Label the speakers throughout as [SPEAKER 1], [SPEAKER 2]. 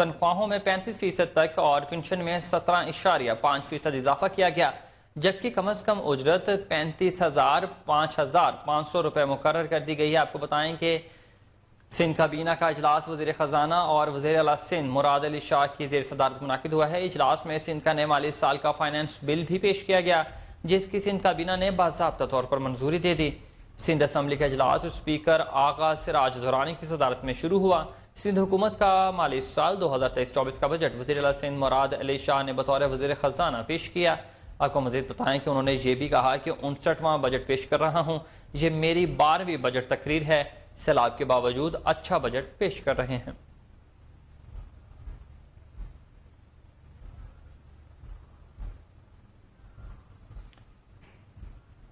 [SPEAKER 1] تنخواہوں میں 35% تک اور پنشن میں 17.5% اضافہ کیا گیا، جبکہ کم از کم اجرت 35,000 روپے مقرر کر دی گئی ہے۔ آپ کو بتائیں کہ سندھ کابینہ کا اجلاس وزیر خزانہ اور وزیر اعلیٰ سندھ مراد علی شاہ کی زیر صدارت منعقد ہوا ہے۔ اجلاس میں سندھ کا نئے مالی سال کا فائنانس بل بھی پیش کیا گیا، جس کی سندھ کابینہ نے باضابطہ طور پر منظوری دے دی۔ سندھ اسمبلی کا اجلاس اسپیکر آغا سراج دورانی کی صدارت میں شروع ہوا۔ سندھ حکومت کا مالی سال 2023-24 کا بجٹ وزیر اعلیٰ سندھ مراد علی شاہ نے بطور وزیر خزانہ پیش کیا۔ آپ کو مزید بتائیں کہ انہوں نے یہ بھی کہا کہ 59واں بجٹ پیش کر رہا ہوں، یہ میری 12ویں بجٹ تقریر ہے، سیلاب کے باوجود اچھا بجٹ پیش کر رہے ہیں۔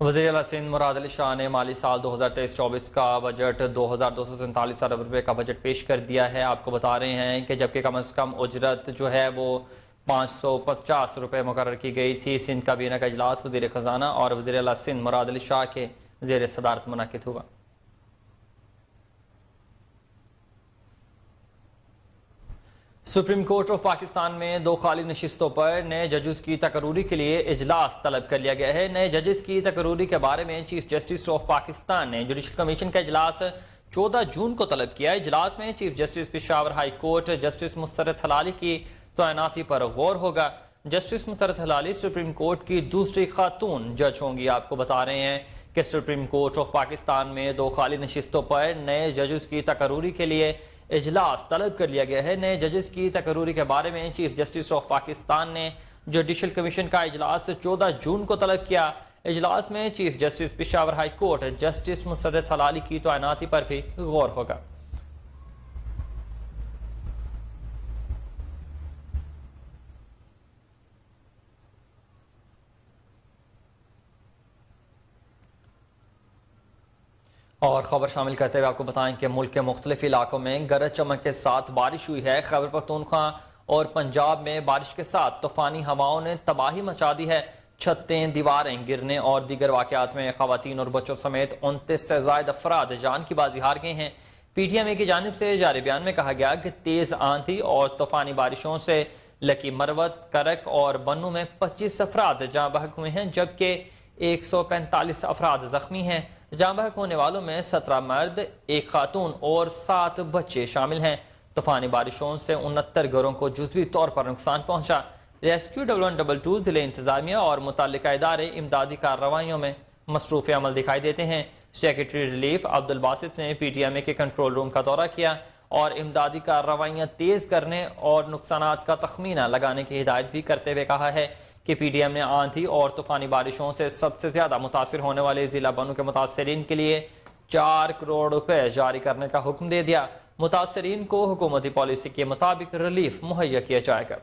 [SPEAKER 1] وزیر اعلیٰ سندھ مراد علی شاہ نے مالی سال 2023-24 کا بجٹ 2247 ارب روپے کا بجٹ پیش کر دیا ہے۔ آپ کو بتا رہے ہیں کہ جبکہ کم از کم اجرت جو ہے وہ 550 روپے مقرر کی گئی تھی۔ سندھ کابینہ کا اجلاس وزیر خزانہ اور وزیر اعلیٰ سندھ مراد علی شاہ کے زیر صدارت منعقد ہوا۔ سپریم کورٹ آف پاکستان میں 2 خالی نشستوں پر نئے ججز کی تقرری کے لیے اجلاس طلب کر لیا گیا ہے۔ نئے ججز کی تقرری کے بارے میں چیف جسٹس آف پاکستان نے جوڈیشل کمیشن کا اجلاس 14 جون کو طلب کیا۔ اجلاس میں chief justice Peshawar high court justice Musarrat Hilali کی تعیناتی پر غور ہوگا۔ Justice Musarrat Hilali supreme court کی دوسری خاتون جج ہوں گی۔ آپ کو بتا رہے ہیں کہ سپریم کورٹ آف پاکستان میں 2 خالی نشستوں پر نئے ججز کی تقرری کے لیے اجلاس طلب کر لیا گیا ہے۔ نئے ججز کی تقرری کے بارے میں چیف جسٹس آف پاکستان نے جوڈیشل کمیشن کا اجلاس 14 جون کو طلب کیا۔ اجلاس میں chief justice Peshawar high court justice Musarrat Hilali کی تعیناتی پر بھی غور ہوگا۔ اور خبر شامل کرتے ہوئے آپ کو بتائیں کہ ملک کے مختلف علاقوں میں گرج چمک کے ساتھ بارش ہوئی ہے۔ خیبر پختونخوا اور پنجاب میں بارش کے ساتھ طوفانی ہواؤں نے تباہی مچا دی ہے۔ چھتیں، دیواریں گرنے اور دیگر واقعات میں خواتین اور بچوں سمیت 29 سے زائد افراد جان کی بازی ہار گئے ہیں۔ پی ٹی ایم اے کی جانب سے جاری بیان میں کہا گیا کہ تیز آندھی اور طوفانی بارشوں سے لکی مروت، کرک اور بنو میں 25 افراد جاں بحق ہوئے ہیں، جبکہ 145 افراد زخمی ہیں۔ جاں بحق ہونے والوں میں 17 مرد، 1 خاتون اور 7 بچے شامل ہیں۔ طوفانی بارشوں سے 69 گھروں کو جزوی طور پر نقصان پہنچا۔ ریسکیو 112 ضلع انتظامیہ اور متعلقہ ادارے امدادی کارروائیوں میں مصروف عمل دکھائی دیتے ہیں۔ سیکرٹری ریلیف عبد الباسط نے پی ٹی ایم اے کے کنٹرول روم کا دورہ کیا اور امدادی کارروائیاں تیز کرنے اور نقصانات کا تخمینہ لگانے کی ہدایت بھی کرتے ہوئے کہا ہے کہ پی ڈی ایم نے آندھی اور طوفانی بارشوں سے سب سے زیادہ متاثر ہونے والے ضلع بنو کے متاثرین کے لیے 4 کروڑ روپے جاری کرنے کا حکم دے دیا۔ متاثرین کو حکومتی پالیسی کے مطابق ریلیف مہیا کیا جائے گا۔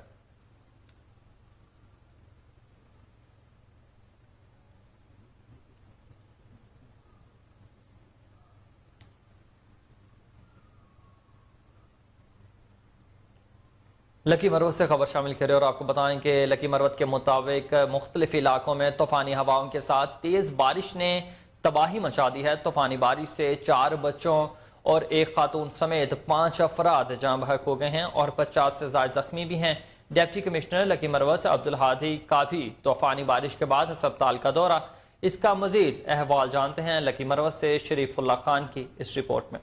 [SPEAKER 1] لکی مروت سے خبر شامل کریں اور آپ کو بتائیں کہ لکی مروت کے مطابق مختلف علاقوں میں طوفانی ہواؤں کے ساتھ تیز بارش نے تباہی مچا دی ہے۔ طوفانی بارش سے 4 بچوں اور 1 خاتون سمیت 5 افراد جاں بحق ہو گئے ہیں اور 50 سے زائد زخمی بھی ہیں۔ ڈپٹی کمشنر لکی مروت عبدالہادی کا بھی طوفانی بارش کے بعد ہسپتال کا دورہ۔ اس کا مزید احوال جانتے ہیں لکی مروت سے شریف اللہ خان کی اس رپورٹ میں۔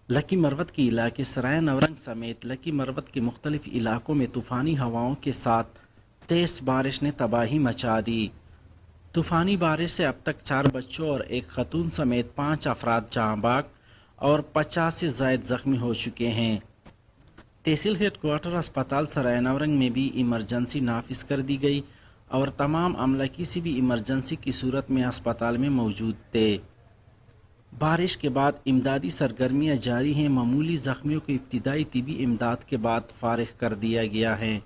[SPEAKER 2] لکی مروت کے علاقے سرائے نورنگ سمیت لکی مروت کے مختلف علاقوں میں طوفانی ہواؤں کے ساتھ تیز بارش نے تباہی مچا دی۔ طوفانی بارش سے اب تک 4 بچوں اور 1 خاتون سمیت 5 افراد جاں بحق اور 50 سے زائد زخمی ہو چکے ہیں۔ تحصیل ہیڈ کوارٹر اسپتال سرائے نورنگ میں بھی ایمرجنسی نافذ کر دی گئی اور تمام عملہ کسی بھی ایمرجنسی کی صورت میں اسپتال میں موجود تھے۔ بارش کے بعد امدادی سرگرمیاں جاری ہیں۔ معمولی زخمیوں کو ابتدائی طبی امداد کے بعد فارغ کر دیا گیا ہے،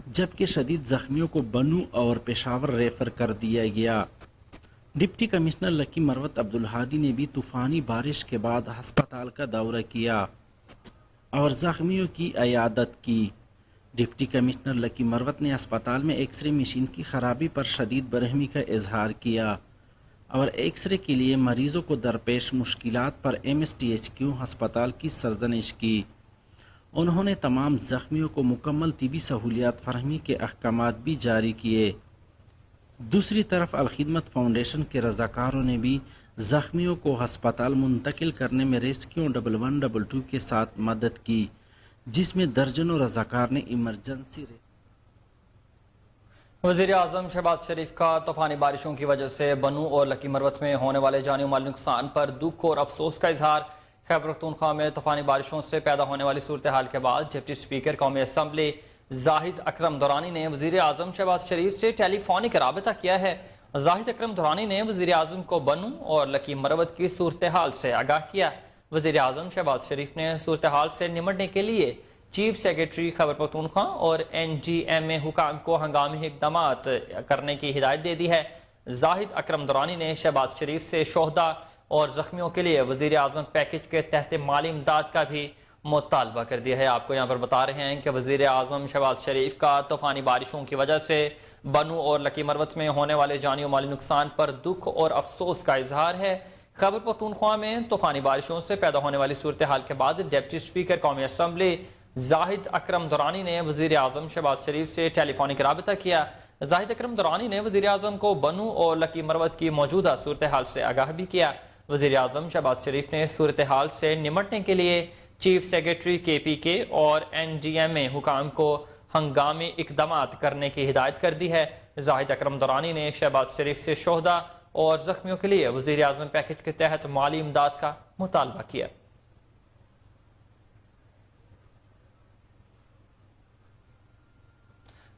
[SPEAKER 2] جبکہ شدید زخمیوں کو بنو اور پشاور ریفر کر دیا گیا۔ ڈپٹی کمشنر لکی مروت عبدالہادی نے بھی طوفانی بارش کے بعد ہسپتال کا دورہ کیا اور زخمیوں کی عیادت کی۔ ڈپٹی کمشنر لکی مروت نے اسپتال میں ایکس رے مشین کی خرابی پر شدید برہمی کا اظہار کیا اور ایکس رے کے لیے مریضوں کو درپیش مشکلات پر MSTHQ ہسپتال کی سرزنش کی۔ انہوں نے تمام زخمیوں کو مکمل طبی سہولیات فراہمی کے احکامات بھی جاری کیے۔ دوسری طرف الخدمت فاؤنڈیشن کے رضاکاروں نے بھی زخمیوں کو ہسپتال منتقل کرنے میں ریسکیو 1122 کے ساتھ مدد کی، جس میں درجنوں رضاکار نے ایمرجنسی
[SPEAKER 1] وزیر اعظم شہباز شریف کا طوفانی بارشوں کی وجہ سے بنوں اور لکی مروت میں ہونے والے جانی و مالی نقصان پر دکھ اور افسوس کا اظہار۔ خیبر پختونخوا میں طوفانی بارشوں سے پیدا ہونے والی صورتحال کے بعد ڈپٹی اسپیکر قومی اسمبلی زاہد اکرم دورانی نے وزیر اعظم شہباز شریف سے ٹیلی فونک رابطہ کیا ہے۔ زاہد اکرم دورانی نے وزیر اعظم کو بنوں اور لکی مروت کی صورتحال سے آگاہ کیا۔ وزیر اعظم شہباز شریف نے صورتحال سے نمٹنے کے لیے چیف سیکرٹری خیبر پختونخوا اور NGMA حکام کو ہنگامی اقدامات کرنے کی ہدایت دے دی ہے۔ زاہد اکرم دورانی نے شہباز شریف سے شہداء اور زخمیوں کے لیے وزیر اعظم پیکج کے تحت مالی امداد کا بھی مطالبہ کر دیا ہے۔ آپ کو یہاں پر بتا رہے ہیں کہ وزیر اعظم شہباز شریف کا طوفانی بارشوں کی وجہ سے بنوں اور لکی مروت میں ہونے والے جانی و مالی نقصان پر دکھ اور افسوس کا اظہار ہے۔ خیبر پختونخوا میں طوفانی بارشوں سے پیدا ہونے والی صورتحال کے بعد ڈپٹی اسپیکر قومی اسمبلی زاہد اکرم دورانی نے وزیر اعظم شہباز شریف سے ٹیلی فونک رابطہ کیا۔ زاہد اکرم دورانی نے وزیر اعظم کو بنوں اور لکی مروت کی موجودہ صورتحال سے آگاہ بھی کیا۔ وزیر اعظم شہباز شریف نے صورتحال سے نمٹنے کے لیے چیف سیکرٹری KPK اور NGMA حکام کو ہنگامی اقدامات کرنے کی ہدایت کر دی ہے۔ زاہد اکرم دورانی نے شہباز شریف سے شہداء اور زخمیوں کے لیے وزیر اعظم پیکج کے تحت مالی امداد کا مطالبہ کیا۔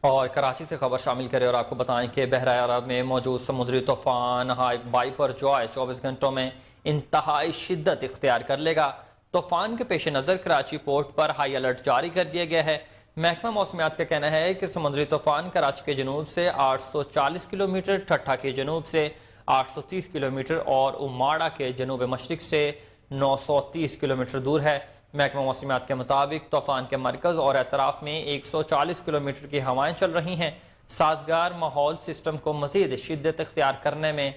[SPEAKER 1] اور کراچی سے خبر شامل کریں اور آپ کو بتائیں کہ بحیرہ عرب میں موجود سمندری طوفان بائپر جوائے 24 گھنٹوں میں انتہائی شدت اختیار کر لے گا۔ طوفان کے پیش نظر کراچی پورٹ پر ہائی الرٹ جاری کر دیا گیا ہے۔ محکمہ موسمیات کا کہنا ہے کہ سمندری طوفان کراچی کے جنوب سے 840 کلومیٹر، ٹھٹھہ کے جنوب سے 830 کلومیٹر اور اماڑہ کے جنوب مشرق سے 930 کلومیٹر دور ہے۔ محکمہ موسمیات کے مطابق طوفان کے مرکز اور اطراف میں 140 کلومیٹر کی ہوائیں چل رہی ہیں۔ سازگار ماحول سسٹم کو مزید شدت اختیار کرنے میں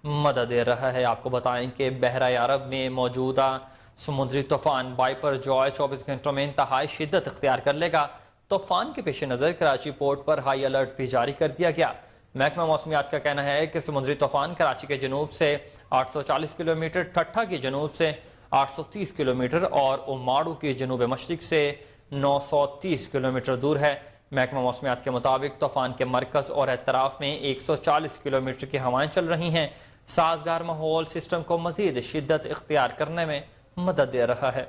[SPEAKER 1] مدد دے رہا ہے۔ آپ کو بتائیں کہ بحیرہ عرب میں موجودہ سمندری طوفان بائپر جوائے 24 گھنٹوں میں انتہائی شدت اختیار کر لے گا۔ طوفان کے پیش نظر کراچی پورٹ پر ہائی الرٹ بھی جاری کر دیا گیا۔ محکمہ موسمیات کا کہنا ہے کہ سمندری طوفان کراچی کے جنوب سے 840 کلومیٹر، ٹھٹھہ کی جنوب سے 830 کلومیٹر اور اماڑو کے جنوب مشرق سے 930 کلومیٹر دور ہے۔ محکمہ موسمیات کے مطابق طوفان کے مرکز اور اطراف میں 140 کلومیٹر کی ہوائیں چل رہی ہیں۔ سازگار ماحول سسٹم کو مزید شدت اختیار کرنے میں مدد دے رہا ہے۔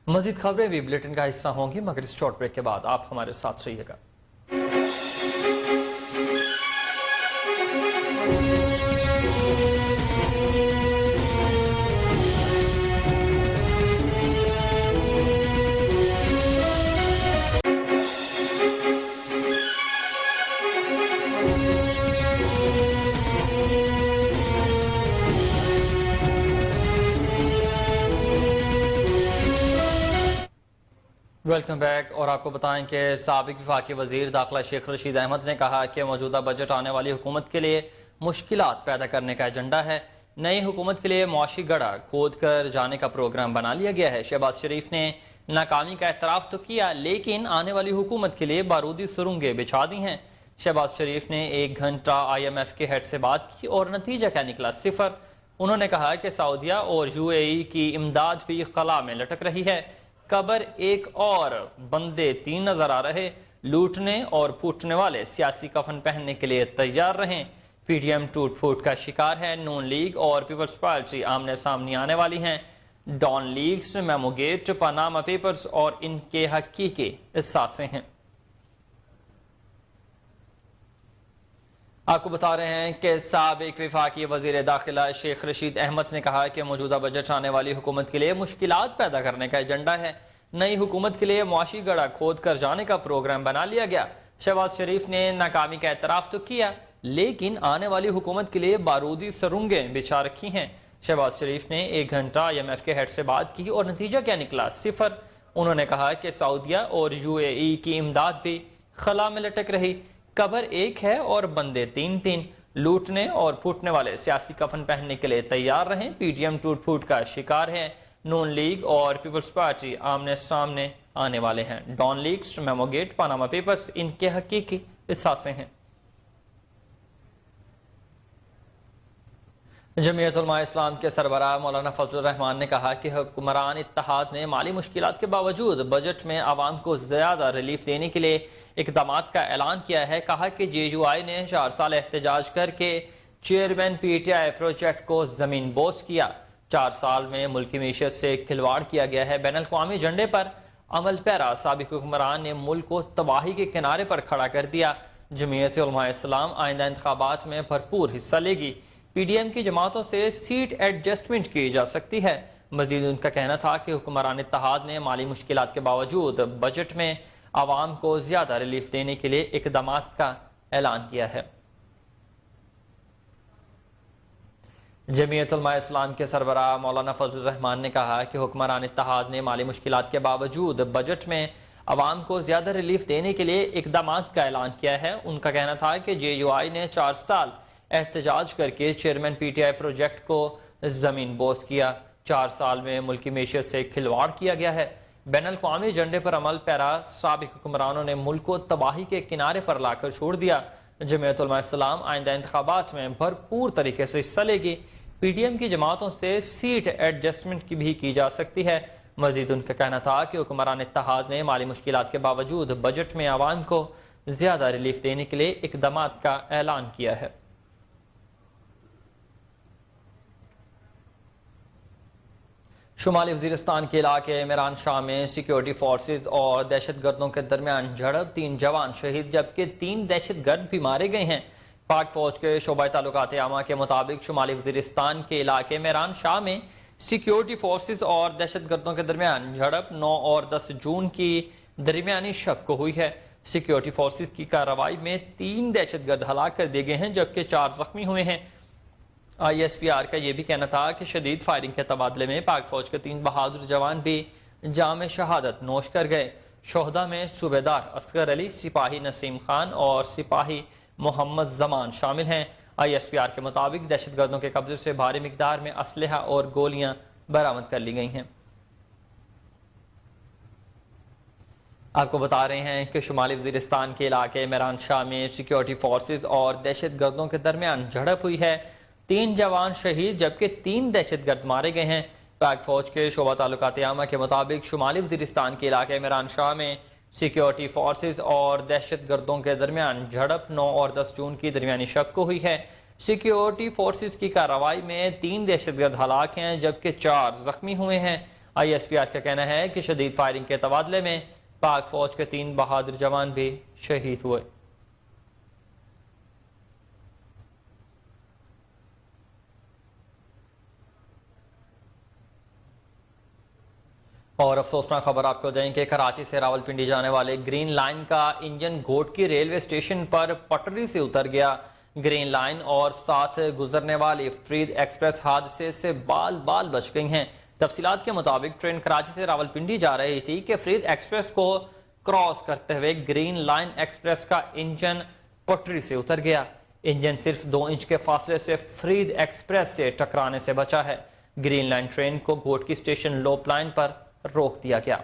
[SPEAKER 1] مزید خبریں بھی بلیٹن کا حصہ ہوں گی مگر اس شارٹ بریک کے بعد آپ ہمارے ساتھ رہیے گا۔ Welcome back. اور آپ کو بتائیں کہ سابق وفاقی وزیر داخلہ شیخ رشید احمد نے کہا کہ موجودہ بجٹ آنے والی حکومت کے لیے مشکلات پیدا کرنے کا ایجنڈا ہے۔ نئی حکومت کے لیے معاشی گڑھا کھود کر جانے کا پروگرام بنا لیا گیا ہے۔ شہباز شریف نے ناکامی کا اعتراف تو کیا لیکن آنے والی حکومت کے لیے بارودی سرنگیں بچھا دی ہیں۔ شہباز شریف نے 1 گھنٹہ IMF کے ہیڈ سے بات کی اور نتیجہ کیا نکلا؟ 0۔ انہوں نے کہا کہ سعودیہ اور UAE کی امداد بھی خلا میں لٹک رہی ہے۔ قبر ایک اور بندے 3 نظر آ رہے، لوٹنے اور پھوٹنے والے سیاسی کفن پہننے کے لیے تیار رہیں۔ PDM ٹوٹ پھوٹ کا شکار ہے۔ نون لیگ اور پیپلز پارٹی آمنے سامنے آنے والی ہیں۔ Dawn leaks, memo gate, Panama papers اور ان کے حقیقی اثاثے ہیں۔ آپ کو بتا رہے ہیں کہ سابق وفاقی وزیر داخلہ شیخ رشید احمد نے کہا کہ موجودہ بجٹ آنے والی حکومت کے لیے مشکلات پیدا کرنے کا ایجنڈا ہے۔ نئی حکومت کے لیے معاشی گڑھا کھود کر جانے کا پروگرام بنا لیا گیا۔ شہباز شریف نے ناکامی کا اعتراف تو کیا لیکن آنے والی حکومت کے لیے بارودی سرنگیں بچھا رکھی ہیں۔ شہباز شریف نے 1 گھنٹہ IMF کے ہیڈ سے بات کی اور نتیجہ کیا نکلا؟ 0۔ انہوں نے کہا کہ سعودیہ اور UAE کی امداد بھی خلا میں لٹک رہی۔ قبر ایک ہے اور بندے 3 3۔ لوٹنے اور پھوٹنے والے سیاسی کفن پہننے کے لیے تیار رہیں۔ پی ٹی ایم ٹوٹ پھوٹ کا شکار ہے، نون لیگ اور پیپلز پارٹی آمنے سامنے آنے والے ہیں۔ Dawn leaks, memo gate, Panama papers ان کے حقیقی اثاثے ہیں۔ جمعیت علماء اسلام کے سربراہ مولانا فضل الرحمان نے کہا کہ حکمران اتحاد نے مالی مشکلات کے باوجود بجٹ میں عوام کو زیادہ ریلیف دینے کے لیے اقدامات کا اعلان کیا ہے۔ کہا کہ جے یو آئی نے 4 سال احتجاج کر کے chairman P T I project کو زمین بوس کیا۔ 4 سال میں ملکی معیشت سے کھلواڑ کیا گیا ہے۔ بین الاقوامی ایجنڈے پر عمل پیرا سابق حکمران نے ملک کو تباہی کے کنارے پر کھڑا کر دیا۔ جمعیت علماء اسلام آئندہ انتخابات میں بھرپور حصہ لے گی۔ پی ڈی ایم کی جماعتوں سے سیٹ ایڈجسٹمنٹ کی جا سکتی ہے۔ مزید ان کا کہنا تھا کہ حکمران اتحاد نے مالی مشکلات کے باوجود بجٹ میں عوام کو زیادہ ریلیف دینے کے لیے اقدامات کا اعلان کیا ہے۔ جمعیت علماء اسلام کے سربراہ مولانا فضل الرحمان نے کہا کہ حکمران اتحاد نے مالی مشکلات کے باوجود بجٹ میں عوام کو زیادہ ریلیف دینے کے لیے اقدامات کا اعلان کیا ہے۔ ان کا کہنا تھا کہ جے یو آئی نے 4 سال احتجاج کر کے chairman P T I project کو زمین بوس کیا۔ 4 سال میں ملکی معیشت سے کھلواڑ کیا گیا ہے۔ بین الاقوامی ایجنڈے پر عمل پیرا سابق حکمرانوں نے ملک کو تباہی کے کنارے پر لا کر چھوڑ دیا۔ جمعیت علماء اسلام آئندہ انتخابات میں بھرپور طریقے سے حصہ لے گی۔ پی ڈی ایم کی جماعتوں سے سیٹ ایڈجسٹمنٹ بھی کی جا سکتی ہے۔ مزید ان کا کہنا تھا کہ حکمران اتحاد نے مالی مشکلات کے باوجود بجٹ میں عوام کو زیادہ ریلیف دینے کے لیے اقدامات کا اعلان کیا ہے۔ شمالی وزیرستان کے علاقے میران شاہ میں سیکیورٹی فورسز اور دہشت گردوں کے درمیان جھڑپ، 3 جوان شہید جبکہ 3 دہشت گرد بھی مارے گئے ہیں۔ پاک فوج کے شعبہ تعلقات عامہ کے مطابق شمالی وزیرستان کے علاقے میران شاہ میں سیکیورٹی فورسز اور دہشت گردوں کے درمیان جھڑپ 9 اور 10 جون کی درمیانی شب کو ہوئی ہے۔ سیکیورٹی فورسز کی کارروائی میں 3 دہشت گرد ہلاک کر دیے گئے ہیں جبکہ 4 زخمی ہوئے ہیں۔ آئی ایس پی آر کا یہ بھی کہنا تھا کہ شدید فائرنگ کے تبادلے میں پاک فوج کے 3 بہادر جوان بھی جام شہادت نوش کر گئے۔ شہداء میں صوبیدار اصغر علی، سپاہی نسیم خان اور سپاہی محمد زمان شامل ہیں۔ آئی ایس پی آر کے مطابق دہشت گردوں کے قبضے سے بھاری مقدار میں اسلحہ اور گولیاں برآمد کر لی گئی ہیں۔ آپ کو بتا رہے ہیں کہ شمالی وزیرستان کے علاقے میران شاہ میں سیکیورٹی فورسز اور دہشت گردوں کے درمیان جھڑپ ہوئی ہے۔ 3 جوان شہید جبکہ 3 دہشت گرد مارے گئے ہیں۔ پاک فوج کے شعبہ تعلقات عامہ کے مطابق شمالی وزیرستان کے علاقے میران شاہ میں سیکیورٹی فورسز اور دہشت گردوں کے درمیان جھڑپ 9 اور 10 جون کی درمیانی شب کو ہوئی ہے۔ سیکیورٹی فورسز کی کارروائی میں 3 دہشت گرد ہلاک ہیں جبکہ 4 زخمی ہوئے ہیں۔ آئی ایس پی آر کا کہنا ہے کہ شدید فائرنگ کے تبادلے میں پاک فوج کے 3 بہادر جوان بھی شہید ہوئے۔ اور افسوسناک خبر آپ کو دیں کہ کراچی سے راولپنڈی جانے والے گرین لائن کا انجن گھوٹکی ریلوے اسٹیشن پر پٹری سے اتر گیا۔ گرین لائن اور ساتھ گزرنے والی فرید ایکسپریس حادثے سے بال بال بچ گئی ہیں۔ تفصیلات کے مطابق ٹرین کراچی سے راولپنڈی جا رہی تھی کہ فرید ایکسپریس کو کراس کرتے ہوئے گرین لائن ایکسپریس کا انجن پٹری سے اتر گیا۔ انجن صرف 2 انچ کے فاصلے سے فرید ایکسپریس سے ٹکرانے سے بچا ہے۔ گرین لائن ٹرین کو گھوٹکی اسٹیشن لوپ لائن پر روک دیا گیا۔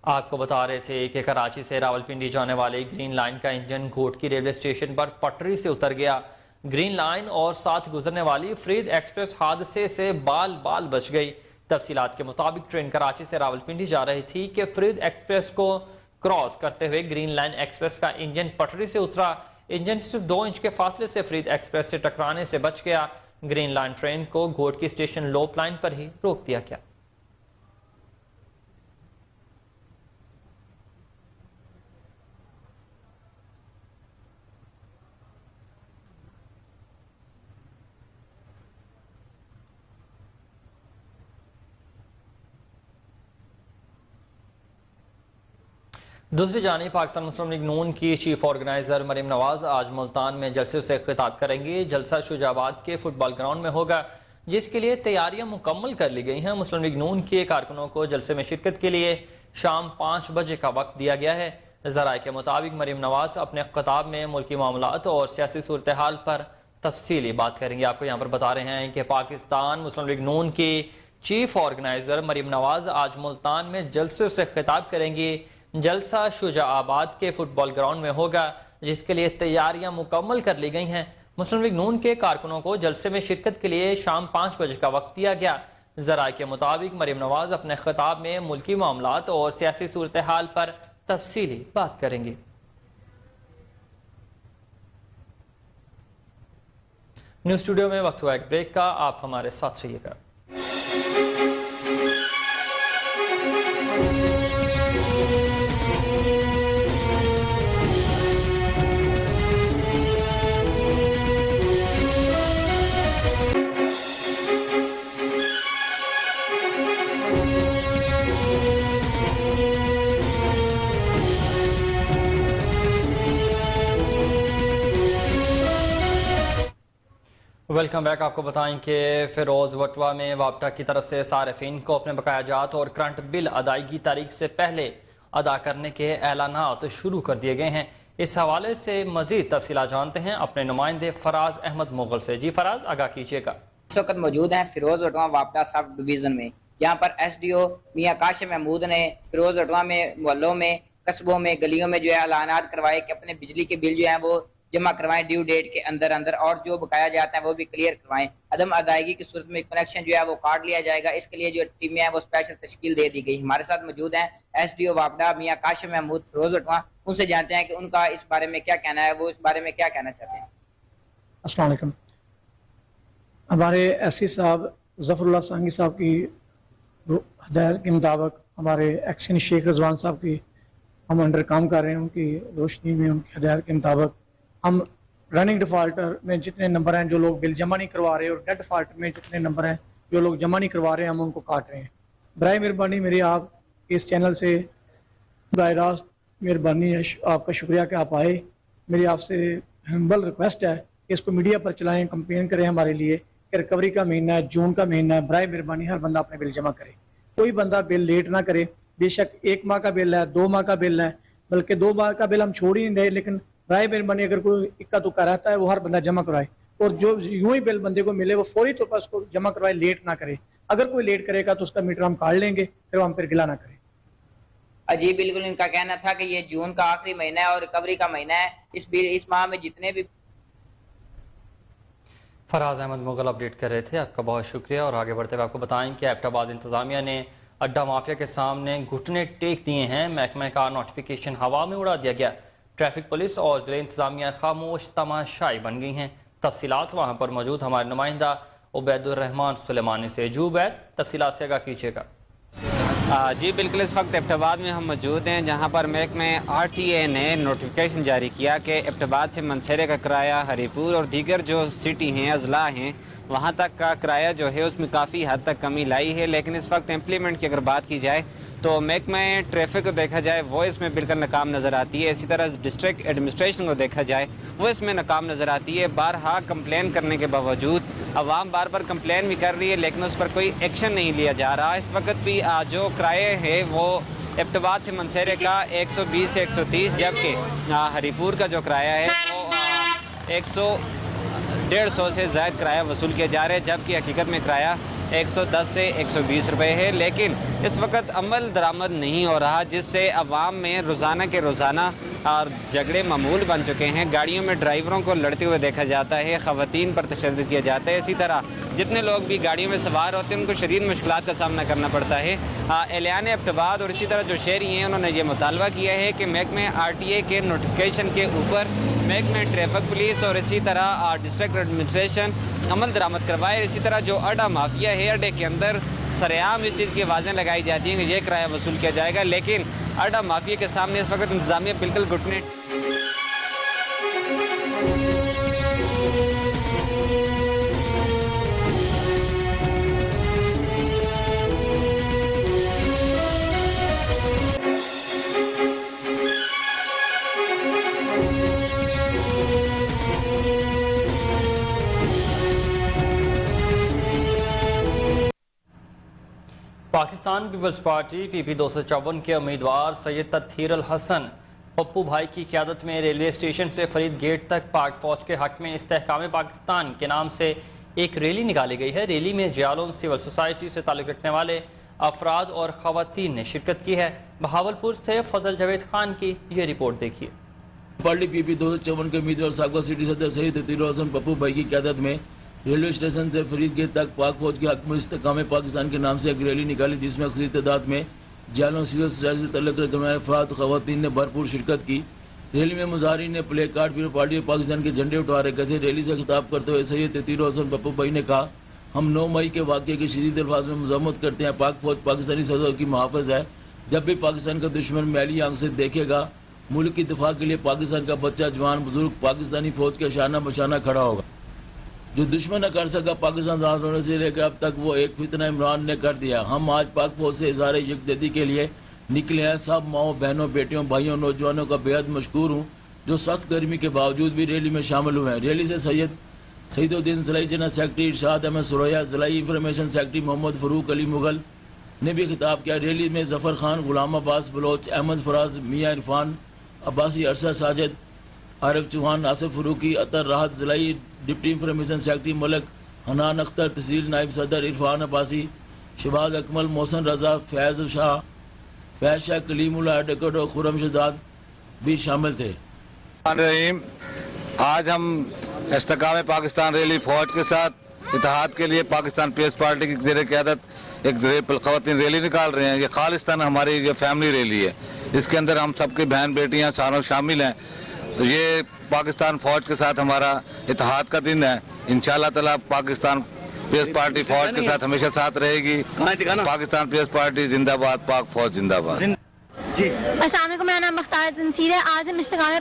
[SPEAKER 1] آپ کو بتا رہے تھے کہ کراچی سے راولپنڈی جانے والے گرین لائن کا انجن گھوٹکی ریلوے اسٹیشن پر پٹری سے اتر گیا۔ گرین لائن اور ساتھ گزرنے والی فرید ایکسپریس حادثے سے بال بال بچ گئی۔ تفصیلات کے مطابق ٹرین کراچی سے راولپنڈی جا رہی تھی کہ فرید ایکسپریس کو کراس کرتے ہوئے گرین لائن ایکسپریس کا انجن پٹری سے اترا۔ انجن صرف 2 انچ کے فاصلے سے فرید ایکسپریس سے ٹکرانے سے بچ گیا۔ گرین لائن ٹرین کو گھوٹکی اسٹیشن لوپ لائن پر ہی روک دیا گیا۔ دوسری جانب پاکستان مسلم لیگ نون کی چیف آرگنائزر مریم نواز آج ملتان میں جلسے سے خطاب کریں گی۔ جلسہ شجاع آباد کے فٹ بال گراؤنڈ میں ہوگا جس کے لیے تیاریاں مکمل کر لی گئی ہیں۔ مسلم لیگ نون کے کارکنوں کو جلسے میں شرکت کے لیے شام 5 بجے کا وقت دیا گیا ہے۔ ذرائع کے مطابق مریم نواز اپنے خطاب میں ملکی معاملات اور سیاسی صورتحال پر تفصیلی بات کریں گے. آپ کو یہاں پر بتا رہے ہیں کہ پاکستان مسلم لیگ نون کی چیف آرگنائزر مریم نواز آج ملتان میں جلسے سے خطاب کریں گی. جلسہ شجاع آباد کے فٹ بال گراؤنڈ میں ہوگا جس کے لیے تیاریاں مکمل کر لی گئی ہیں. مسلم لیگ نون کے کارکنوں کو جلسے میں شرکت کے لیے شام 5 بجے کا وقت دیا گیا. ذرائع کے مطابق مریم نواز اپنے خطاب میں ملکی معاملات اور سیاسی صورتحال پر تفصیلی بات کریں گی. نیوز اسٹوڈیو میں وقت ہوا ایک بریک کا. آپ ہمارے ساتھ رہیے گا. Welcome back. آپ کو بتائیں کہ فیروز وٹوا میں وابٹا کی طرف سے صارفین کو اپنے بقایا جات اور کرنٹ بل ادائیگی تاریخ سے پہلے ادا کرنے کے اعلانات شروع کر دیے گئے ہیں. اس حوالے سے مزید تفصیلات جانتے ہیں اپنے نمائندے فراز احمد مغل سے. جی فراز، آگاہ کیجیے گا.
[SPEAKER 3] اس وقت موجود ہیں فیروز وٹوا وابٹا سب ڈویژن میں، جہاں پر ایس ڈی او میاں کاشف محمود نے فیروز وٹوا میں محلوں میں قصبوں میں گلیوں میں جو ہے اعلانات کروائے کہ اپنے بجلی کے بل جو ہیں وہ جمع کروائیں ڈیو ڈیٹ کے اندر اور جو بقایا جاتا ہے وہ بھی کلیئر کروائیں. عدم ادائیگی کی صورت میں کنیکشن جو ہے وہ کاٹ لیا جائے گا. اس کے لیے جو ٹیمیں ہیں وہ اسپیشل تشکیل دے دی گئی. ہمارے ساتھ موجود ہیں ایس ڈی او وابڈا میاں کاشف محمود فیروز وٹوا. ان سے جانتے ہیں کہ ان کا اس بارے میں کیا کہنا ہے، وہ اس بارے میں کیا کہنا چاہتے ہیں.
[SPEAKER 4] السلام علیکم. ہمارے ایس سی صاحب ظفر اللہ سانگی صاحب کی ہدایت کے مطابق، ہمارے ایکشن شیخ رضوان صاحب کی ہم انڈر کام کر رہے ہیں. ان کی روشنی میں، ان کی ہدایت کے مطابق ہم رننگ ڈیفالٹر میں جتنے نمبر ہیں جو لوگ بل جمع نہیں کروا رہے، اور ڈیڈ ڈیفالٹر میں جتنے نمبر ہیں جو لوگ جمع نہیں کروا رہے ہیں، ہم ان کو کاٹ رہے ہیں. برائے مہربانی میری آپ اس چینل سے براہ راست مہربانی ہے، آپ کا شکریہ کہ آپ آئے. میری آپ سے ہمبل ریکویسٹ ہے کہ اس کو میڈیا پر چلائیں، کمپین کریں ہمارے لیے کہ ریکوری کا مہینہ ہے، جون کا مہینہ ہے. برائے مہربانی ہر بندہ اپنے بل جمع کرے. کوئی بندہ بل لیٹ نہ کرے. بے شک 1 ماہ کا بل ہے، 2 ماہ کا بل ہے، بلکہ 2 ماہ کا بل ہم چھوڑ ہی نہیں دیں، لیکن برائے مہربانی اگر کوئی اکا دکا رہتا ہے وہ ہر بندہ جمع کروائے، اور جو یوں ہی بل بندے کو ملے وہ فوری طور پر اس کو جمع کروائے، لیٹ نہ کرے. اگر کوئی لیٹ کرے گا تو اس کا میٹر ہم کاٹ لیں گے، پھر ہم پھر گلا نہ کریں.
[SPEAKER 3] جی بالکل، ان کا کہنا تھا کہ یہ جون کا آخری مہینہ ہے اور ریکوری کا مہینہ ہے. اس ماہ میں جتنے بھی
[SPEAKER 1] فراز احمد مغل اپڈیٹ کر رہے تھے. آپ کا بہت شکریہ. اور آگے بڑھتے ہوئے آپ کو بتائیں کہ ایبٹ آباد انتظامیہ نے اڈا مافیا کے سامنے گھٹنے ٹیک دیے ہیں. محکمہ کا نوٹیفیکیشن ہوا میں اڑا دیا گیا. ٹریفک پولیس اور ضلع انتظامیہ خاموش تماشائی بن گئی ہیں. تفصیلات وہاں پر موجود ہمارے نمائندہ عبید الرحمان سلیمانی سے. جو عبید، تفصیلات سے آگاہ کیجیے گا.
[SPEAKER 5] جی بالکل، اس وقت ایبٹ آباد میں ہم موجود ہیں، جہاں پر محکمہ RTA نے نوٹیفیکیشن جاری کیا کہ ایبٹ آباد سے منسیرے کا کرایہ، ہری پور اور دیگر جو سٹی ہیں، اضلاع ہیں، وہاں تک کا کرایہ جو ہے اس میں کافی حد تک کمی لائی ہے. لیکن اس وقت امپلیمنٹ کی اگر بات کی جائے تو محکمہ ٹریفک کو دیکھا جائے وہ اس میں بالکل ناکام نظر آتی ہے. اسی طرح ڈسٹرکٹ ایڈمنسٹریشن کو دیکھا جائے وہ اس میں ناکام نظر آتی ہے. بارہا کمپلین کرنے کے باوجود عوام بار بار کمپلین بھی کر رہی ہے، لیکن اس پر کوئی ایکشن نہیں لیا جا رہا. اس وقت بھی جو کرایہ ہے وہ ایبٹ آباد سے منسیرے کا 120 سے 130، جبکہ ہری پور کا جو کرایہ ہے وہ 150 سے زائد کرایہ وصول کیا جا رہا ہے، جبکہ حقیقت میں کرایہ 110 سے 120 روپے ہے. لیکن اس وقت عمل درآمد نہیں ہو رہا، جس سے عوام میں روزانہ کے روزانہ اور جھگڑے معمول بن چکے ہیں. گاڑیوں میں ڈرائیوروں کو لڑتے ہوئے دیکھا جاتا ہے، خواتین پر تشدد کیا جاتا ہے. اسی طرح جتنے لوگ بھی گاڑیوں میں سوار ہوتے ہیں ان کو شدید مشکلات کا سامنا کرنا پڑتا ہے. اعلان ایبٹ آباد اور اسی طرح جو شہری ہیں انہوں نے یہ مطالبہ کیا ہے کہ محکمہ RTA کے نوٹیفیکیشن کے اوپر محکمہ ٹریفک پولیس اور اسی طرح ڈسٹرکٹ ایڈمنسٹریشن عمل درآمد کروائے. اسی طرح جو اڈا مافیا ہے، اڈے کے اندر سرعام اس چیز کی آوازیں لگائی جاتی ہیں کہ یہ کرایہ وصول کیا جائے گا، لیکن اڈا مافیا کے سامنے اس وقت انتظامیہ بالکل گھٹنے
[SPEAKER 1] پاکستان پیپلز پارٹی PP 254 کے امیدوار سید تطہیر الحسن پپو بھائی کی قیادت میں ریلوے اسٹیشن سے فرید گیٹ تک پاک فوج کے حق میں استحکام پاکستان کے نام سے ایک ریلی نکالی گئی ہے۔ ریلی میں جیالون سول سوسائٹی سے تعلق رکھنے والے افراد اور خواتین نے شرکت کی ہے۔ بہاولپور سے فضل جاوید خان کی یہ رپورٹ دیکھیے۔
[SPEAKER 6] پارٹی پی پی 254 کے امیدوار سابقہ سٹی صدر سید عطیل حسن پپو بھائی کی قیادت میں ریلوے اسٹیشن سے فرید گیٹ تک پاک فوج کے حق میں استحکام پاکستان کے نام سے ایک ریلی نکالی، جس میں خصوصی تعداد میں جیالون سول سوسائٹی سے تعلق رکھنے والے افراد خواتین نے بھرپور شرکت کی۔ ریلی میں مظاہرین نے placard Peoples Party of Pakistan کے جھنڈے اٹھا رکھے تھے۔ ریلی سے خطاب کرتے ہوئے سید عطیل حسن پپو بھائی نے کہا، ہم 9 مئی کے واقعے کی شدید الفاظ میں مذمت کرتے ہیں۔ پاک فوج پاکستانی سرحدوں کی محافظ ہے۔ جب بھی پاکستان کا دشمن میلی آنکھ سے دیکھے گا، ملک کی دفاع کے لیے پاکستان کا بچہ جوان بزرگ پاکستانی فوج کے شانہ بشانہ کھڑا ہوگا۔ جو دشمن نہ کر سکا پاکستان آزاد ہونے سے لے کر اب تک، وہ ایک فتنہ عمران نے کر دیا۔ ہم آج پاک فوج سے اظہار یکجہتی کے لیے نکلے ہیں۔ سب ماؤں بہنوں بیٹیوں بھائیوں نوجوانوں کا بے حد مشکور ہوں جو سخت گرمی کے باوجود بھی ریلی میں شامل ہوئے ہیں۔ ریلی سے سعید الدین ضلعی جنرل سیکرٹری ارشاد احمد سریا، ضلعی انفارمیشن سیکرٹری محمد فروق علی مغل نے بھی خطاب کیا۔ ریلی میں ظفر خان، غلام عباس بلوچ، احمد فراز، میاں عرفان عباسی، عرصہ ساجد، عارف چوہان، آصف فروقی، اطہر راحت، ضلعی ڈپٹی انفارمیشن سیکرٹری ملک، حنان اختر، تحصیل نائب صدر عرفان عباسی، شہباز اکمل، محسن رضا، فیض شاہ، کلیم اللہ ایڈوکیٹ اور خرم شہزاد بھی شامل تھے۔
[SPEAKER 7] رحیم، آج ہم استحکام پاکستان ریلی فوج کے ساتھ اتحاد کے لیے پاکستان پیپلز پارٹی کی زیر قیادت ایک خواتین ریلی نکال رہے ہیں۔ یہ خالصتاً ہماری یہ فیملی ریلی ہے، اس کے اندر ہم سب کی بہن بیٹیاں ساروں شامل ہیں۔ تو یہ پاکستان فوج کے ساتھ ہمارا اتحاد کا دن ہے۔ انشاءاللہ تعالیٰ پاکستان پیپلز پارٹی فوج کے ساتھ ہمیشہ ساتھ رہے گی۔ پاکستان پیپلز پارٹی زندہ باد، پاک فوج زندہ باد۔
[SPEAKER 8] السلام علیکم، میرا نام مختار تنصیر ہے۔ آج ہم استحکام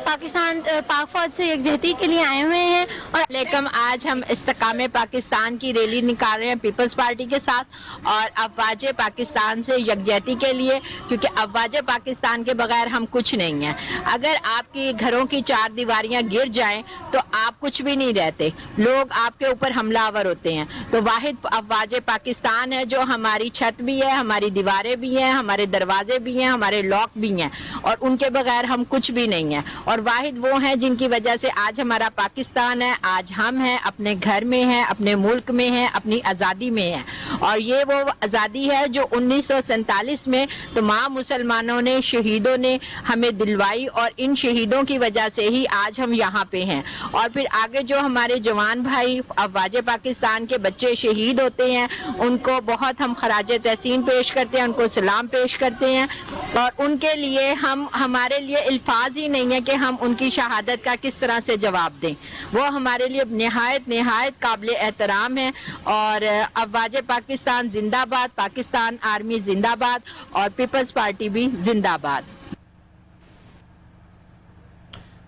[SPEAKER 8] پاکستان پاک فوج سے یکجہتی کے لیے آئے ہوئے ہیں اور
[SPEAKER 9] لیکن آج ہم استحکام پاکستان کی ریلی نکال رہے ہیں پیپلز پارٹی کے ساتھ اور افواج پاکستان سے یکجہتی کے لیے، کیونکہ افواج پاکستان کے بغیر ہم کچھ نہیں ہیں۔ اگر آپ کی گھروں کی 4 دیواریاں گر جائیں تو آپ کچھ بھی نہیں رہتے، لوگ آپ کے اوپر حملہ آور ہوتے ہیں۔ تو واحد افواج پاکستان ہے جو ہماری چھت بھی ہے، ہماری دیواریں بھی ہیں، ہمارے دروازے بھی ہیں، ہمارے لاک بھی ہیں، اور ان کے بغیر ہم کچھ بھی نہیں ہیں۔ اور واحد وہ ہیں جن کی وجہ سے آج ہمارا پاکستان ہے، آج ہم ہیں، اپنے گھر میں ہیں، اپنے ملک میں ہیں، اپنی آزادی میں ہیں۔ اور یہ وہ آزادی ہے جو 1947 میں تمام مسلمانوں نے، شہیدوں نے ہمیں دلوائی، اور ان شہیدوں کی وجہ سے ہی آج ہم یہاں پہ ہیں۔ اور پھر آگے جو ہمارے جوان بھائی افواج پاکستان کے بچے شہید ہوتے ہیں، ان کو بہت ہم خراج تحسین پیش کرتے ہیں، ان کو سلام پیش کرتے ہیں، اور ان کے لیے ہمارے لیے الفاظ ہی نہیں ہے کہ ہم ان کی شہادت کا کس طرح سے جواب دیں۔ وہ ہمارے لیے نہایت قابل احترام ہے۔ اور افواج پاکستان زندہ باد، پاکستان آرمی زندہ باد، اور پیپلز پارٹی بھی زندہ باد۔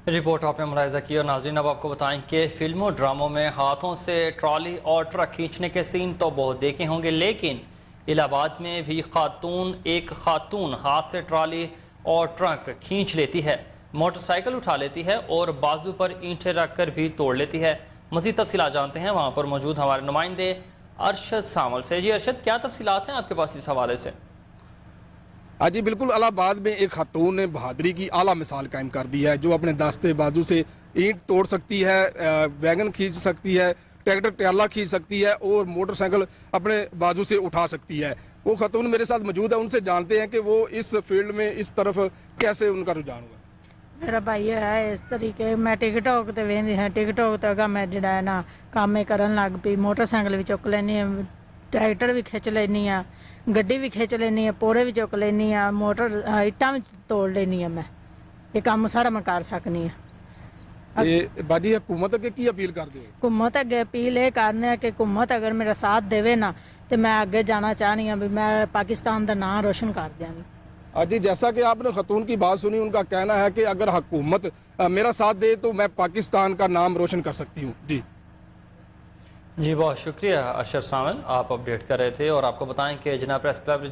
[SPEAKER 1] رپورٹ آپ نے ملاحظہ کی۔ اور ناظرین، اب آپ کو بتائیں کہ فلموں ڈراموں میں ہاتھوں سے ٹرالی اور ٹرک کھینچنے کے سین تو بہت دیکھے ہوں گے، لیکن الہ آباد میں بھی ایک خاتون ہاتھ سے ٹرالی اور ٹرک کھینچ لیتی ہے، موٹر سائیکل اٹھا لیتی ہے اور بازو پر اینٹیں رکھ کر بھی توڑ لیتی ہے۔ مزید تفصیلات جانتے ہیں وہاں پر موجود ہمارے نمائندے ارشد سامل سے۔ جی ارشد، کیا تفصیلات ہیں آپ کے پاس اس حوالے سے؟
[SPEAKER 10] جی بالکل، الہ آباد میں ایک خاتون نے بہادری کی اعلیٰ مثال قائم کر دی ہے، جو اپنے داستے بازو سے اینٹ توڑ سکتی ہے، ویگن کھینچ سکتی ہے، ٹریکٹر ٹرالا کھینچ سکتی ہے، اور موٹر سائیکل اپنے بازو سے اٹھا سکتی ہے۔ وہ خاتون میرے ساتھ موجود ہے، ان سے جانتے ہیں کہ وہ اس فیلڈ میں اس طرف کیسے ان کا رجحان ہوا۔
[SPEAKER 11] میرا بھائی ہے اس طریقے، میں ٹک ٹاک تے ویندی ہاں، ٹک ٹاک تے میں جڑا ہے نا کام کرن لگ پئی، موٹر سائیکل بھی چک لینی ہے، ٹریکٹر بھی کھچ لینی ہے، گڈی بھی کھچ لینی ہے، پورے بھی چک لینی ہے، موٹر اٹاں بھی توڑ لینی ہے۔ میں یہ کام سارا میں کر سکنی ہاں۔
[SPEAKER 10] باجی حکومت اگے کی اپیل کر دے؟
[SPEAKER 11] حکومت اگے اپیل یہ کرنے ہیں کہ حکومت اگر میرا ساتھ دے نا تو میں اگے جانا چاہنی ہوں، بھی میں پاکستان کا نام روشن کر دیا۔
[SPEAKER 10] جی جیسا کہ آپ نے خاتون کی بات سنی، ان کا کہنا ہے کہ اگر حکومت میرا ساتھ دے تو میں پاکستان کا نام روشن کر سکتی ہوں۔
[SPEAKER 1] جی بہت شکریہ ارشد سامل، آپ اپڈیٹ کر رہے تھے۔ اور آپ کو بتائیں کہ جناب پریس کلب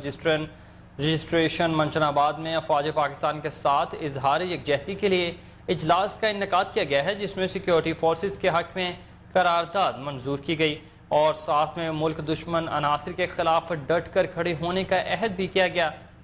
[SPEAKER 1] رجسٹریشن منشن آباد میں افواج پاکستان کے ساتھ اظہار یکجہتی کے لیے اجلاس کا انعقاد کیا گیا ہے، جس میں سیکیورٹی فورسز کے حق میں قرارداد منظور کی گئی اور ساتھ میں ملک دشمن عناصر کے خلاف ڈٹ کر کھڑے ہونے کا عہد بھی کیا گیا۔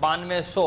[SPEAKER 1] 9200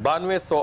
[SPEAKER 12] 9200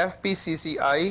[SPEAKER 12] FPCCI